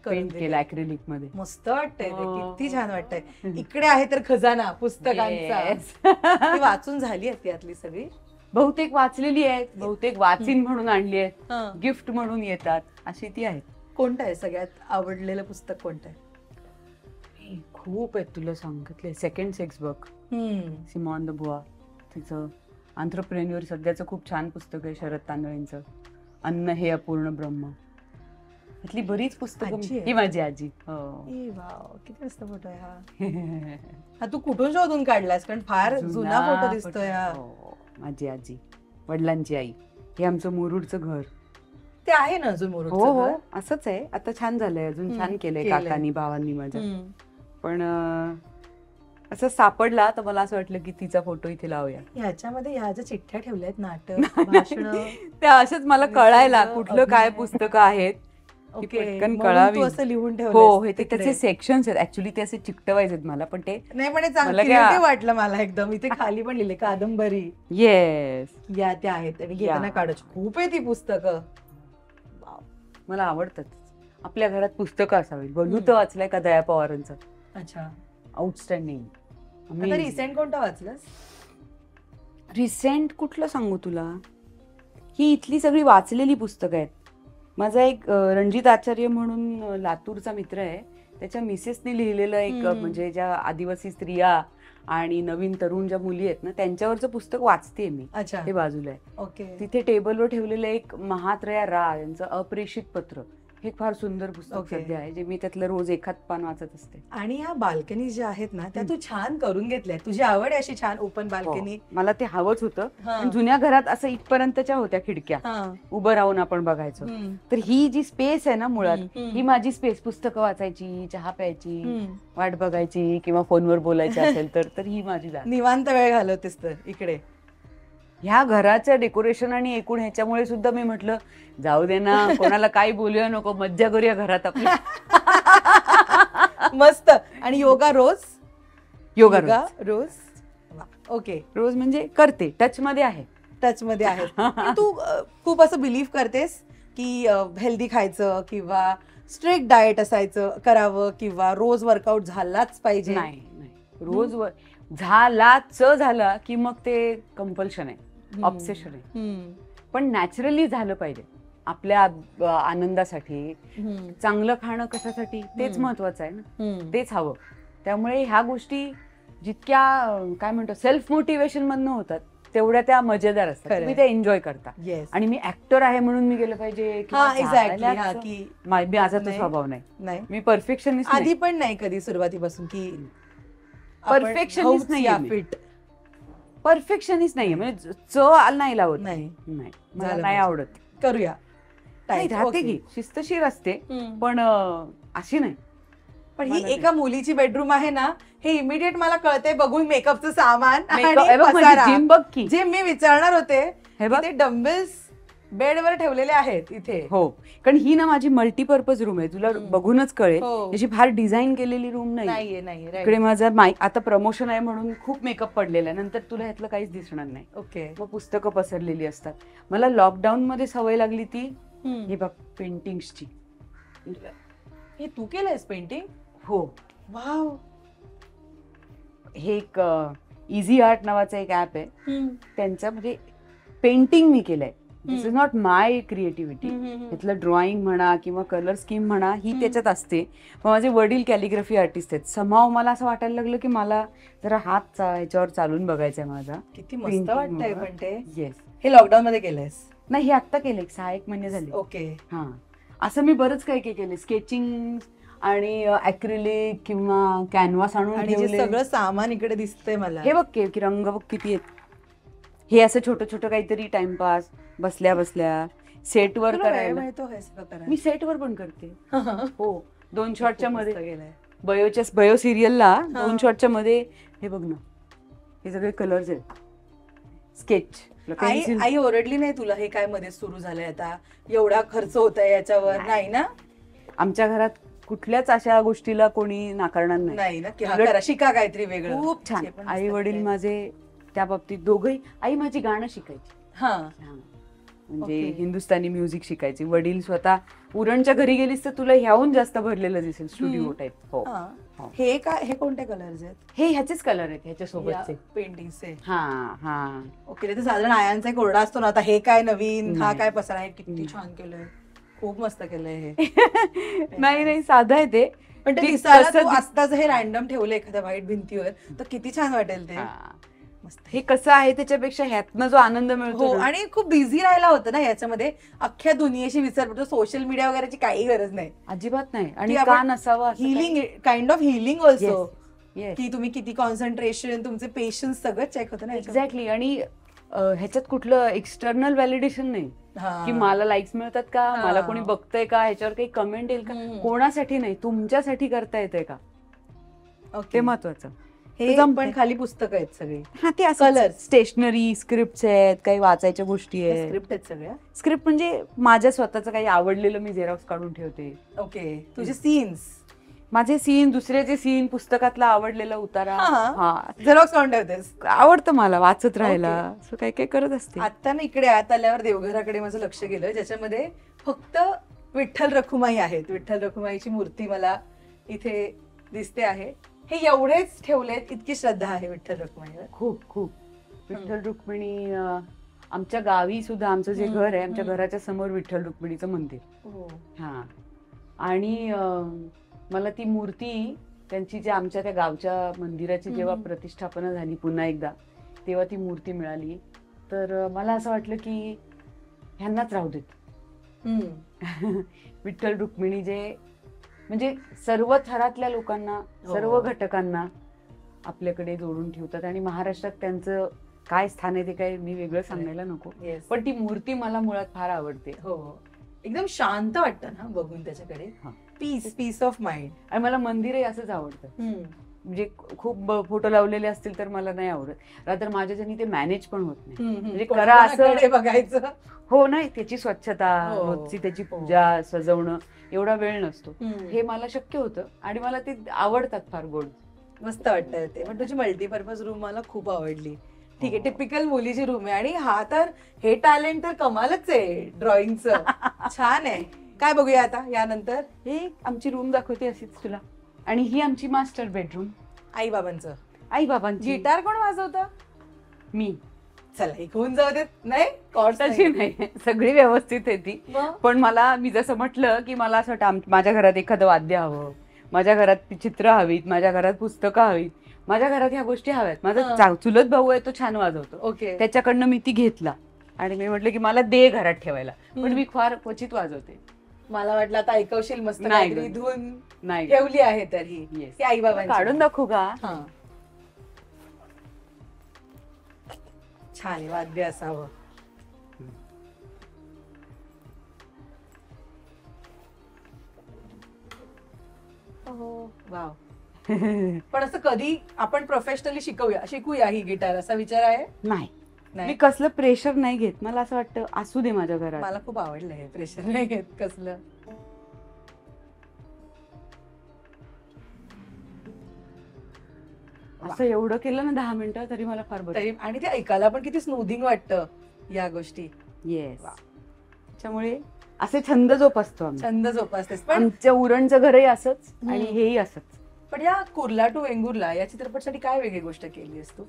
Speaker 2: पेंट केलं ऍक्रेलिक मध्ये.
Speaker 1: मस्त वाटतंय ते, किती छान वाटतंय. इकडे आहे तर खजाना पुस्तकांचा. ती वाचून झाली आहे त्यातली सगळी.
Speaker 2: बहुतेक वाचलेली आहेत, बहुतेक वाचीन म्हणून आणली आहेत, गिफ्ट म्हणून येतात, अशी ती आहेत.
Speaker 1: कोणतं आहे सगळ्यात आवडलेलं पुस्तक? कोणतं आहे?
Speaker 2: खूप आहेत, तुला सांगितले. सेकंड सेक्स बघ, सिमॉन द बुआ. तिचं आंत्रप्रेन्युअर सध्याचं खूप छान पुस्तक आहे शरद तांदळेंचं. अन्न हे अपूर्ण ब्रह्म. इथली बरीच पुस्तकं. ही माझी आजी.
Speaker 1: किती मस्त फोटो आहे हा. तू कुठून शोधून काढलास? कारण फार जुना फोटो दिसतोय हा.
Speaker 2: माझी आजी, वडिलांची आई. हे आमचं मुरुडचं घर.
Speaker 1: ते आहे ना अजून मुरुड?
Speaker 2: हो, असंच आहे. आता छान झालंय, अजून छान केलंय काकांनी भावांनी माझ्या. पण असं सापडला तर मला असं वाटलं की तिचा फोटो इथे लावूया.
Speaker 1: ह्याच्यामध्ये ह्या ज्या चिठ्ठ्या ठेवल्यात, नाटक, भाषण,
Speaker 2: त्या अशाच मला कळायला कुठलं काय पुस्तकं आहेत पटकन कळावी.
Speaker 1: असं लिहून ठेवलं.
Speaker 2: हो, हे त्याचे सेक्शन्स आहेत. ऍक्च्युली ते असे चिकटवायचे मला, पण ते
Speaker 1: नाही, पण चांगलं वाटलं मला एकदम. इथे खाली पण लिहिले कादंबरी.
Speaker 2: येस,
Speaker 1: या त्या आहेत आणि घेताना काढायची. खूप आहे ती पुस्तकं.
Speaker 2: मला आवडतात. आपल्या घरात पुस्तकं असावी. बलूत वाचलंय का दया पवारांचं?
Speaker 1: अच्छा,
Speaker 2: आउटस्टँडिंग.
Speaker 1: आता रिसेंट कोणतं वाचलंस?
Speaker 2: रिसेंट कुठलं सांगू तुला? ही इथली सगळी वाचलेली पुस्तकं आहेत. माझा एक रणजित आचार्य म्हणून लातूरचा मित्र आहे, त्याच्या मिसेसने लिहिलेलं एक म्हणजे ज्या आदिवासी स्त्रिया आणि नवीन तरुण ज्या मुली आहेत ना त्यांच्यावरचं पुस्तक वाचते मी.
Speaker 1: अच्छा,
Speaker 2: हे बाजूला आहे.
Speaker 1: ओके.
Speaker 2: तिथे टेबलवर ठेवलेलं एक महात्रया रा यांचं अप्रेषित पत्र, हे फार सुंदर पुस्तक सध्या आहे, जे मी त्यातलं रोज एखाद पान वाचत असते.
Speaker 1: आणि या बाल्कनी ज्या आहेत ना त्या तू छान करून घेतल्या. तुझी आवड आहे अशी छान ओपन बाल्कनी?
Speaker 2: मला ते हवंच होतं. पण जुन्या घरात असं इथपर्यंतच्या होत्या खिडक्या, उभं राहून आपण बघायचो. तर ही जी स्पेस आहे ना मुळात, ही माझी स्पेस. पुस्तकं वाचायची, चहा प्यायची, वाट बघायची किंवा फोनवर बोलायचं असेल तर ही माझी जागा.
Speaker 1: निवांत वेळ घालवतेस तर इकडे.
Speaker 2: ह्या घराचं डेकोरेशन आणि एकूण ह्याच्यामुळे सुद्धा मी म्हटलं जाऊ दे ना, कोणाला काही बोलूया नको, मज्जा करूया घरात आपली.
Speaker 1: मस्त. आणि योगा रोज?
Speaker 2: योगा रोज.
Speaker 1: ओके.
Speaker 2: रोज म्हणजे करते, टच मध्ये आहे.
Speaker 1: टच मध्ये आहे. तू खूप असं बिलीव्ह करतेस की हेल्दी खायचं किंवा स्ट्रिक्ट डाएट असायचं करावं किंवा रोज वर्कआउट झालाच पाहिजे?
Speaker 2: नाही, रोज झाला की मग ते कंपल्शन आहे, ऑब्सेशन आहे. पण नॅचरली झालं पाहिजे आपल्या आनंदासाठी. चांगलं खाणं कशासाठी, तेच महत्वाचं आहे ना, तेच हवं. त्यामुळे ह्या गोष्टी जितक्या काय म्हणतो सेल्फ मोटिवेशन मधनं होतात तेवढ्या त्या मजेदार असतात. तुम्ही ते एन्जॉय करता. आणि मी ऍक्टर आहे म्हणून मी गेलं पाहिजे माझा तो स्वभाव नाही. मी परफेक्शनिस्ट
Speaker 1: आधी पण नाही कधी सुरुवातीपासून की
Speaker 2: परफेक्शनिस्ट नाही. परफेक्शनिस्ट नाहीये म्हणजे नाही लावत. नाही, मला नाही आवडत.
Speaker 1: करूया
Speaker 2: राहते की शिस्तशीर असते, पण अशी नाही.
Speaker 1: पण ही एका मुलीची बेडरूम आहे ना, हे इमिडिएट मला कळते बघून मेकअपचं सामान.
Speaker 2: जिम बघ की,
Speaker 1: जे मी विचारणार होते. हे बघ, डंबेल्स बेडवर ठेवलेले आहेत इथे. हो,
Speaker 2: कारण ही ना माझी मल्टीपर्पज रूम आहे, तुला बघूनच कळेल. याची फार डिझाईन केलेली रूम
Speaker 1: नाहीये.
Speaker 2: इकडे माझा आता प्रमोशन आहे म्हणून खूप मेकअप पडलेला आहे, नंतर तुला ह्यातलं काहीच दिसणार नाही.
Speaker 1: ओके.
Speaker 2: मग पुस्तकं पसरलेली असतात. मला लॉकडाऊन मध्ये सवय लागली ती हे बघ पेंटिंग्सची.
Speaker 1: हे तू केलंयस पेंटिंग?
Speaker 2: हो.
Speaker 1: वाव.
Speaker 2: हे एक इझी आर्ट नावाचं एक ऍप आहे, त्यांचं म्हणजे पेंटिंग मी केलंय. दिस इज नॉट माय क्रिएटिव्हिटी. तिथलं ड्रॉइंग म्हणा किंवा कलर स्कीम म्हणा ही त्याच्यात असते. पण माझे वडील कॅलिग्राफी आर्टिस्ट आहेत. समाव मला असं वाटायला लागलं की मला जरा हात ह्याच्यावर चालून बघायचा माझा.
Speaker 1: किती मस्त वाटतंय पण ते.
Speaker 2: येस.
Speaker 1: हे लॉकडाऊन मध्ये केलंयस?
Speaker 2: नाही, हे आत्ता केलंय, 6-1 महिने झाले.
Speaker 1: ओके.
Speaker 2: हा, असं मी बरंच काही काही केले. स्केचिंग आणि ॲक्रिलिक किंवा कॅनव्हास आणून ठेवले.
Speaker 1: सगळं सामान इकडे दिसतंय मला.
Speaker 2: हे बघ की रंग बघ किती आहेत. हे असं छोटं छोटं काहीतरी टाइमपास बसल्या बसल्या सेटवर करायला. मी सेटवर पण करते. हो, 2 शॉटच्या मध्ये बयो सिरियलला 2 शॉटच्या मध्ये. हे बघ ना, हे सगळे कलर्स आहेत. स्केच.
Speaker 1: आई ओरडली नाही तुला हे काय मध्ये सुरू झालंय आता, एवढा खर्च होत आहे याच्यावर? नाही ना,
Speaker 2: आमच्या घरात कुठल्याच अशा गोष्टीला कोणी नाकारणार नाही
Speaker 1: ना. शिका काहीतरी वेगळं.
Speaker 2: खूप छान. आई वडील माझे त्या बाबतीत दोघंही. आई माझी गाणं शिकायची. म्हणजे हिंदुस्थानी म्युझिक शिकायची. वडील स्वतः उरणच्या घरी गेलीस तर तुला ह्याहून जास्त भरलेलं दिसेल, स्टुडिओ टाईप. हो.
Speaker 1: हे काय, हे कोणते कलर्स आहेत?
Speaker 2: हे ह्याचेच कलर आहेत ह्याच्या सोबतचे
Speaker 1: पेंटिंगचे.
Speaker 2: ओके.
Speaker 1: ते साधारण आयांचा एक ओरडा असतो ना, आता हे काय नवीन, हा काय पसारा आहे. किती छान केलंय, खूप मस्त केलंय हे.
Speaker 2: नाही साधं आहे ते,
Speaker 1: पण ते दिसायला आत्ताच हे रॅन्डम ठेवलं एखाद्या व्हाईट भिंतीवर तर किती छान वाटेल ते.
Speaker 2: हे कसं आहे त्याच्यापेक्षा ह्यातनं जो आनंद मिळतो.
Speaker 1: आणि खूप बिझी राहायला होतं ना याच्यामध्ये. अख्ख्या दुनियेशी विसर पडतो. सोशल मीडिया वगैरेची काही गरज नाही,
Speaker 2: अजिबात नाही. आणि का नसावं?
Speaker 1: Healing, kind of healing also. की तुम्ही किती कॉन्सन्ट्रेशन, तुमचे पेशन्स सगळं चेक होतं ना.
Speaker 2: एक्झॅक्टली. आणि ह्याच्यात कुठलं एक्सटर्नल व्हॅलिडेशन नाही की मला लाईक्स मिळतात का, मला कोणी बघतंय का, ह्याच्यावर काही कमेंट येईल का. कोणासाठी नाही, तुमच्यासाठी करता येतंय का, ते महत्वाचं.
Speaker 1: हे पण खाली पुस्तकं आहेत सगळी.
Speaker 2: ते कलर, स्टेशनरी, स्क्रिप्ट आहेत, काही वाचायच्या गोष्टी आहेत.
Speaker 1: स्क्रिप्ट आहेत सगळ्या.
Speaker 2: स्क्रिप्ट म्हणजे माझ्या स्वतःचं काही आवडलेलं मी झेरॉक्स काढून ठेवते.
Speaker 1: ओके. तुझे सीन्स?
Speaker 2: माझे सीन, दुसऱ्याचे सीन, पुस्तकातला आवडलेला उतारा
Speaker 1: झेरॉक्स काढून ठेवतेस?
Speaker 2: आवडतं मला वाचत राहायला. असं काही काही करत असते.
Speaker 1: आता ना इकडे आत आल्यावर देवघराकडे माझं लक्ष गेलं, ज्याच्यामध्ये फक्त विठ्ठल रखुमाई आहेत. विठ्ठल रखुमाईची मूर्ती मला इथे दिसते आहे. हे एवढेच ठेवलेत, इतकी श्रद्धा आहे विठ्ठल रखुमाईवर.
Speaker 2: खूप खूप. विठ्ठल रुक्मिणी आमच्या गावी सुद्धा, आमचं जे घर आहे आमच्या घराच्या समोर विठ्ठल रुक्मिणीचं मंदिर. आणि मला ती मूर्ती त्यांची, जे आमच्या त्या गावच्या मंदिराची जेव्हा प्रतिष्ठापना झाली पुन्हा एकदा, तेव्हा ती मूर्ती मिळाली. तर मला असं वाटलं की ह्यांनाच राहू देत. विठ्ठल रुक्मिणी जे म्हणजे सर्व थरातल्या लोकांना, सर्व घटकांना आपल्याकडे जोडून ठेवतात. आणि महाराष्ट्रात त्यांचं काय स्थान आहे ते काय मी वेगळं सांगायला नको, पण ती मूर्ती मला मुळात फार आवडते.
Speaker 1: हो, एकदम शांत वाटतं ना बघून त्याच्याकडे. Peace of mind.
Speaker 2: आणि मला मंदिरही असंच आवडतं. म्हणजे खूप फोटो लावलेले असतील तर मला नाही आवडत. रात्र माझ्याच्यानी ते मॅनेज पण होत नाही. म्हणजे करा असं
Speaker 1: बघायचं.
Speaker 2: हो, नाही, त्याची स्वच्छता, रोजची त्याची पूजा, सजवणं, एवढा वेळ नसतो. हे मला शक्य होतं आणि मला ते आवडतात फार. गोड,
Speaker 1: मस्त वाटतं ते. पण तुझी मल्टीपर्पज रूम मला खूप आवडली. ठीक आहे, टिपिकल मुलीची रूम आहे. आणि हा तर, हे टॅलेंट तर कमालच आहे ड्रॉइंगचं. छान आहे. काय बघूया आता यानंतर?
Speaker 2: हे आमची रूम दाखवते अशीच तुला. आणि ही आमची मास्टर बेडरूम.
Speaker 1: आई बाबांची.
Speaker 2: गिटार कोण वाजवतं? मी.
Speaker 1: चला, एक होऊन जाऊ देत. नाही,
Speaker 2: कॉर्डची नाही, सगळी व्यवस्थित आहे ती. पण मला, मी जसं म्हटलं की मला असं वाटतं माझ्या घरात एखादं वाद्य हवं, माझ्या घरात चित्र हवीत, माझ्या घरात पुस्तकं हवीत, माझ्या घरात ह्या गोष्टी हव्यात. माझा चुलत भाऊ आहे, तो छान वाजवतो.
Speaker 1: ओके.
Speaker 2: त्याच्याकडनं मी ती घेतला आणि मी म्हटलं की मला दे घरात ठेवायला. पण मी फार क्वचित वाजवते.
Speaker 1: मला वाटलं आता ऐकवशील मस्त काहीतरी धून
Speaker 2: नाही
Speaker 1: ठेवली आहे. तरी आई बाबा
Speaker 2: काढून दाखवू का?
Speaker 1: छान आहे, वाद्य असावं. वाव. पण असं कधी आपण प्रोफेशनली शिकूया ही गिटार, असा विचार आहे?
Speaker 2: नाही, मी कसलं प्रेशर नाही घेत. मला असं वाटतं असू दे माझ्या घरात.
Speaker 1: मला खूप आवडलं हे, प्रेशर नाही घेत कसलं.
Speaker 2: असं एवढं केलं ना 10 मिनिटं तरी मला फार बरं.
Speaker 1: आणि ते ऐकायला पण किती स्मूथिंग वाटतं या गोष्टी.
Speaker 2: येस. त्याच्यामुळे असे छंद जोपासतो आम्ही.
Speaker 1: छंद जोपासतेस. पण
Speaker 2: आमच्या उरणचं घरही असंच आणि हेही असंच.
Speaker 1: पण या कुर्ला टू वेंगुर्ला या चित्रपटासाठी काय वेगळी गोष्ट केली आहेस तू?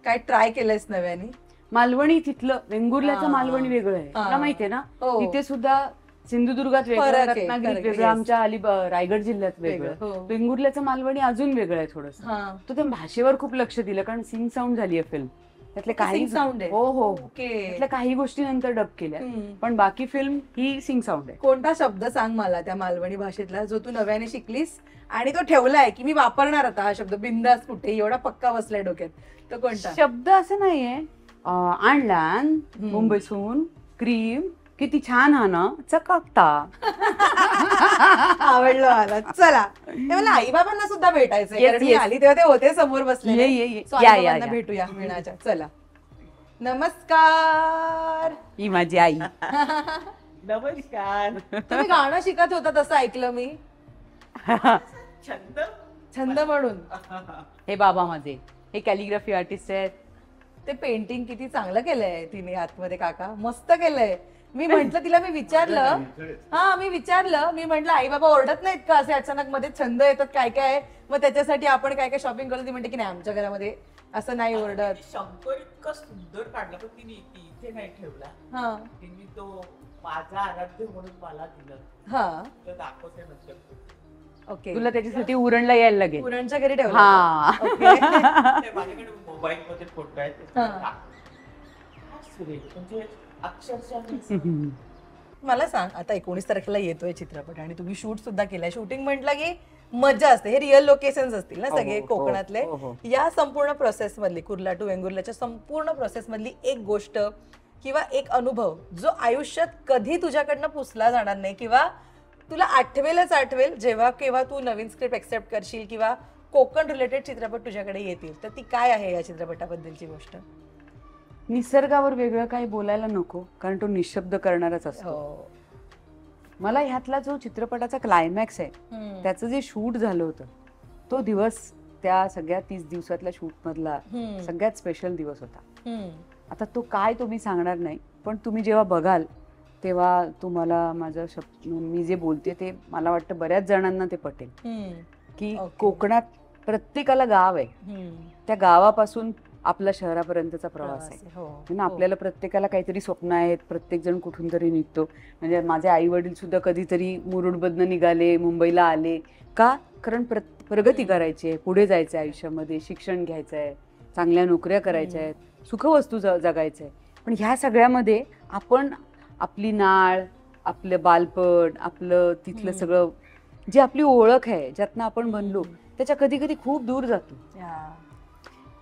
Speaker 1: काय ट्राय केलंयस नव्याने?
Speaker 2: मालवणी तिथलं वेंगुर्ल्याचं
Speaker 1: हा.
Speaker 2: मालवणी वेगळं आहे
Speaker 1: हा.
Speaker 2: तुला माहितीये ना
Speaker 1: हो.
Speaker 2: इथे सुद्धा सिंधुदुर्गात वेगळं,
Speaker 1: फरक आहे,
Speaker 2: रत्नागिरीत
Speaker 1: फरक आहे,
Speaker 2: वेगळं,
Speaker 1: yes.
Speaker 2: आमच्या रायगड जिल्ह्यात वेगळं.
Speaker 1: वेगळं, हो.
Speaker 2: वेंगुर्ल्याचं मालवणी अजून वेगळं आहे थोडस.
Speaker 1: हा.
Speaker 2: तो त्या भाषेवर खूप लक्ष दिलं कारण सिंग साऊंड झाली आहे फिल्म त्यातले काही
Speaker 1: Sing sound आहे?
Speaker 2: हो हो
Speaker 1: ओके.
Speaker 2: त्यातल्या काही गोष्टी नंतर डब केल्या
Speaker 1: हम्म.
Speaker 2: पण बाकी फिल्म ही सिंग साऊंड आहे.
Speaker 1: कोणता शब्द सांग मला त्या मालवणी भाषेतला जो तू नव्याने शिकलीस आणि तो ठेवलाय की मी वापरणार आता हा शब्द बिंदास कुठे एवढा पक्का बसलाय डोक्यात तो कोणता?
Speaker 2: शब्द असं नाहीये आणलान मुंबईसून क्रीम किती छान हा ना चकाकता.
Speaker 1: आवडलं मला. चला हे मला आई बाबांना सुद्धा भेटायचंय
Speaker 2: Yes,
Speaker 1: कारण मी
Speaker 2: yes.
Speaker 1: आली तेव्हा ते होते समोर बसले.
Speaker 2: ये.
Speaker 1: So,
Speaker 2: या,
Speaker 1: आई
Speaker 2: या,
Speaker 1: बाबांना
Speaker 2: या.
Speaker 1: भेटूया मिळण्याच्या. चला नमस्कार.
Speaker 2: ही माझी आई.
Speaker 3: नमस्कार.
Speaker 1: तुम्ही गाणं शिकत होता तसं ऐकलं मी.
Speaker 3: छंद
Speaker 1: छंद म्हणून.
Speaker 2: हे बाबा माझे हे कॅलिग्राफी आर्टिस्ट आहेत.
Speaker 1: ते पेंटिंग किती चांगलं केलंय तिने आतमध्ये काका मस्त केलंय. मी म्हंटल तिला मी विचारलं मी म्हंटल आई बाबा ओरडत नाहीत का असे अचानक मध्ये छंद येतात काय काय मग त्याच्यासाठी आपण काय काय शॉपिंग करतो ती म्हणते की नाही आमच्या घरामध्ये असं नाही ओरडत.
Speaker 3: शंकर इतका सुंदर काढला पण तिने इथे नाही ठेवला.
Speaker 1: हा
Speaker 3: तिने तो माझा आराध्य म्हणून मला दिलं.
Speaker 1: हा
Speaker 3: तुला दाखवते नंतर.
Speaker 1: ओके.
Speaker 2: तुला त्याच्यासाठी उरणला यायला लागेल.
Speaker 1: पुरणच्या घरी ठेवलं
Speaker 2: हा.
Speaker 1: होतं. ओके.
Speaker 3: ते माझ्याकडे मोबाईल मध्ये फोटो आहेत ते
Speaker 1: हा.
Speaker 3: दाखवते. काय सुरेख, म्हणजे अक्षरशः
Speaker 1: मला सांग आता 19 तारखेला येतोय चित्रपट आणि तुम्ही शूट सुद्धा केलाय. शूटिंग म्हटलं की मजा असते. हे रिअल लोकेशन्स असतील ना
Speaker 2: हो,
Speaker 1: सगळे
Speaker 2: हो,
Speaker 1: कोकणातले.
Speaker 2: हो, हो.
Speaker 1: या संपूर्ण प्रोसेस मधली कुर्ला टू वेंगुर्ल्याच्या संपूर्ण प्रोसेस मधली एक गोष्ट किंवा एक अनुभव जो आयुष्यात कधी तुझ्याकडनं पुसला जाणार नाही किंवा तुला आठवेल जेव्हा केव्हा तू नवीन स्क्रिप्ट एक्सेप्ट करशील किंवा कोकण रिलेटेड चित्रपट तुझ्याकडे येतील तर ती काय आहे या चित्रपटाबद्दलची गोष्ट?
Speaker 2: निसर्गावर वेगळं काही बोलायला नको कारण तो निशब्द करणारच असतो.
Speaker 1: हो.
Speaker 2: मला ह्यातला जो चित्रपटाचा क्लायमॅक्स आहे त्याचं जे शूट झालं होतं तो दिवस त्या सगळ्या 30 दिवसातल्या शूट मधला सगळ्यात स्पेशल दिवस होता. आता तो काय तुम्ही सांगणार नाही पण तुम्ही जेव्हा बघाल तेव्हा तुम्हाला माझं मी जे बोलते ते मला वाटतं बऱ्याच जणांना ते पटेल की कोकणात प्रत्येकाला गाव आहे. त्या गावापासून आपल्या शहरापर्यंतचा प्रवास आहे.
Speaker 1: हो.
Speaker 2: आपल्याला प्रत्येकाला काहीतरी स्वप्न आहेत. प्रत्येक जण कुठून तरी निघतो. म्हणजे माझे आई वडील सुद्धा कधीतरी मुरुडमधनं निघाले मुंबईला आले का कारण प्रगती करायची आहे पुढे जायचं आहे आयुष्यामध्ये शिक्षण घ्यायचं आहे चांगल्या नोकऱ्या करायच्या आहेत सुखवस्तू जगायचं आहे. पण ह्या सगळ्यामध्ये आपण आपली नाळ आपलं बालपण आपलं तिथलं सगळं जी आपली ओळख आहे ज्यातनं आपण बनलो त्याच्या कधी कधी खूप दूर जातो.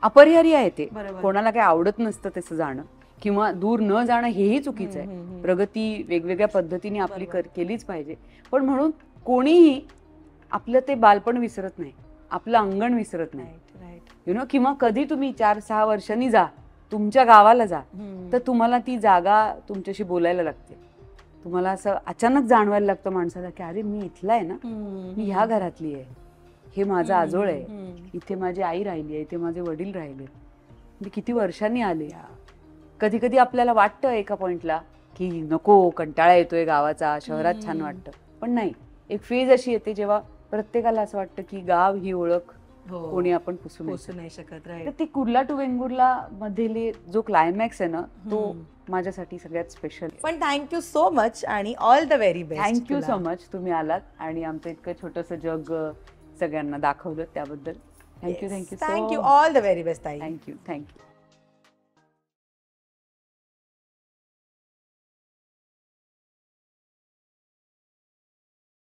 Speaker 2: अपरिहार्य आहे ते. कोणाला काही आवडत नसतं तसं जाणं किंवा दूर न जाणं हेही चुकीचं आहे. प्रगती वेगवेगळ्या पद्धतीने आपली केलीच पाहिजे पण म्हणून कोणीही आपलं ते बालपण विसरत नाही आपलं अंगण विसरत नाही. किंवा कधी तुम्ही 4-6 वर्षांनी जा तुमच्या गावाला जा तर तुम्हाला ती जागा तुमच्याशी बोलायला लागते. तुम्हाला असं अचानक जाणवायला लागतं माणसाला की अरे मी इथला आहे ना मी ह्या घरातली आहे हे माझं आजोळ आहे इथे माझी आई राहिली आहे इथे माझे वडील राहिले मी किती वर्षांनी आले. कधी कधी आपल्याला वाटतं एका पॉइंटला की नको कंटाळा येतोय गावाचा शहरात छान वाटतं पण नाही एक फेज अशी येते जेव्हा प्रत्येकाला असं वाटतं की गाव ही ओळख कोणी आपण पुसू
Speaker 1: नाही शकत.
Speaker 2: तर ते कुर्ला टू वेंगुर्ला मधले जो क्लायमॅक्स आहे ना तो माझ्यासाठी सगळ्यात स्पेशल.
Speaker 1: पण थँक्यू सो मच आणि all the very best.
Speaker 2: Thank you so much तुम्ही आलात आणि आमचं इतकं छोटंसं जग सगळ्यांना दाखवलं त्याबद्दल thank you.
Speaker 1: Thank you all the very best.
Speaker 2: Thank you.